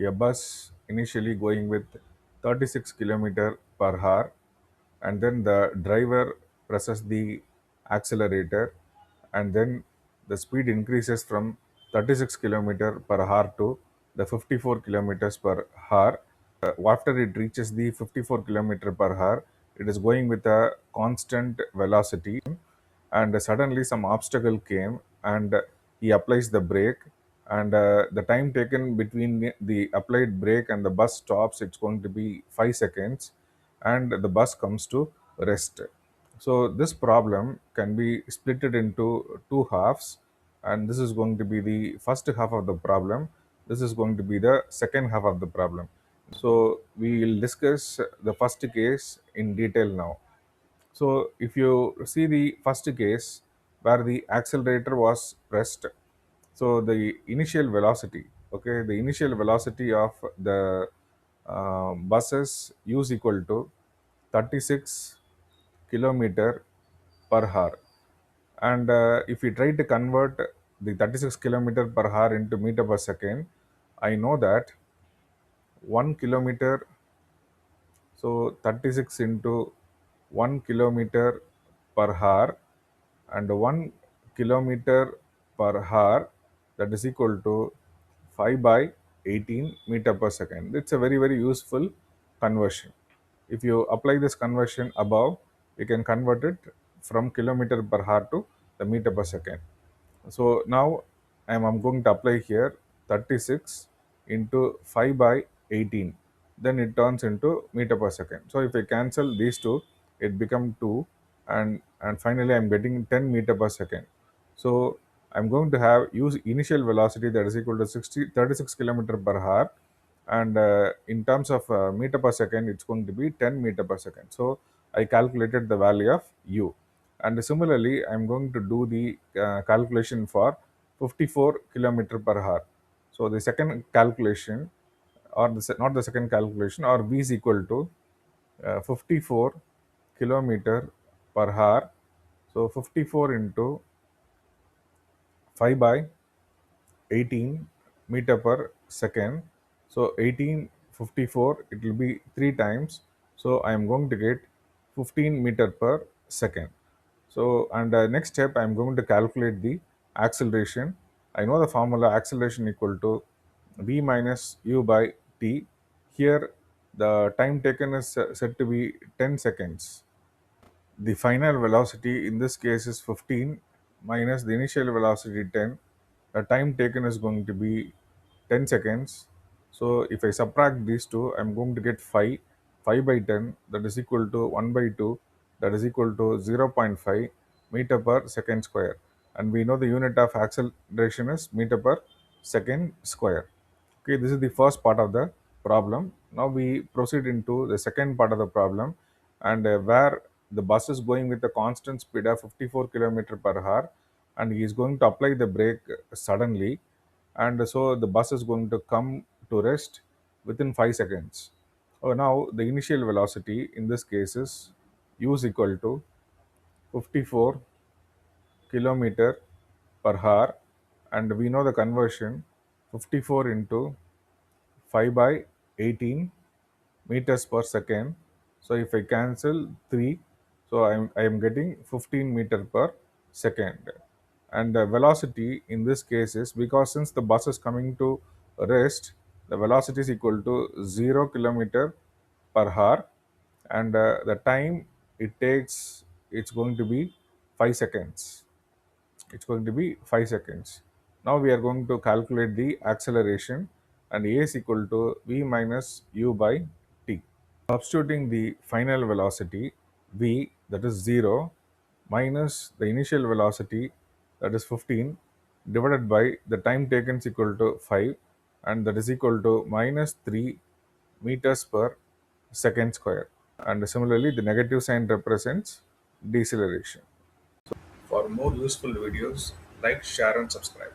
a bus initially going with 36 kilometer per hour, and then the driver presses the accelerator, and then the speed increases from 36 kilometer per hour to the 54 kilometers per hour. After it reaches the 54 kilometer per hour, it is going with a constant velocity, and suddenly some obstacle came, and he applies the brake, and the time taken between the applied brake and the bus stops, it's going to be 5 seconds, and the bus comes to rest. So this problem can be splitted into two halves, and this is going to be the first half of the problem. This is going to be the second half of the problem. So we will discuss the first case in detail now. So if you see the first case where the accelerator was pressed, so the initial velocity, okay, the initial velocity of the buses u is equal to 36 kilometer per hour. And if we try to convert the 36 kilometer per hour into meter per second, I know that 1 kilometer, so 36 into 1 kilometer per hour, and 1 kilometer per hour, that is equal to 5 by 18 meter per second. It's a very useful conversion. If you apply this conversion above, you can convert it from kilometer per hour to the meter per second. So now I'm going to apply here 36 into 5 by 18. Then it turns into meter per second. So if I cancel these two, it become 2, and finally I'm getting 10 meter per second. So I'm going to have use initial velocity that is equal to 36 kilometer per hour, and in terms of meter per second, it's going to be 10 meter per second. So I calculated the value of u, and similarly I'm going to do the calculation for 54 kilometer per hour. So the second calculation, or not the second calculation, or v is equal to 54 kilometer per hour. So 54 into 5 by 18 meter per second. So 1854, it will be 3 times. So I am going to get 15 meter per second. So, and next step, I am going to calculate the acceleration. I know the formula: acceleration equal to v minus u by t. Here the time taken is said to be 10 seconds. The final velocity in this case is 15 minus the initial velocity 10. The time taken is going to be 10 seconds. So if I subtract these two, I'm going to get 5. 5 by 10, that is equal to 1 by 2, that is equal to 0.5 meter per second square. And we know the unit of acceleration is meter per second square. Okay, this is the first part of the problem. Now we proceed into the second part of the problem, and where the bus is going with a constant speed of 54 kilometer per hour, and he is going to apply the brake suddenly, and so the bus is going to come to rest within 5 seconds. Now the initial velocity in this case is u is equal to 54 kilometer per hour, and we know the conversion: 54 into 5 by 18 meters per second. So if I cancel 3, so I am getting 15 meter per second. And the velocity in this case is, because since the bus is coming to rest, the velocity is equal to 0 kilometer per hour, and the time it takes, it's going to be 5 seconds. It's going to be 5 seconds. Now we are going to calculate the acceleration, and a is equal to v minus u by t. Substituting the final velocity v, that is 0, minus the initial velocity, that is 15, divided by the time taken is equal to 5, and that is equal to minus 3 meters per second square. And similarly, the negative sign represents deceleration. For more useful videos, like, share, and subscribe.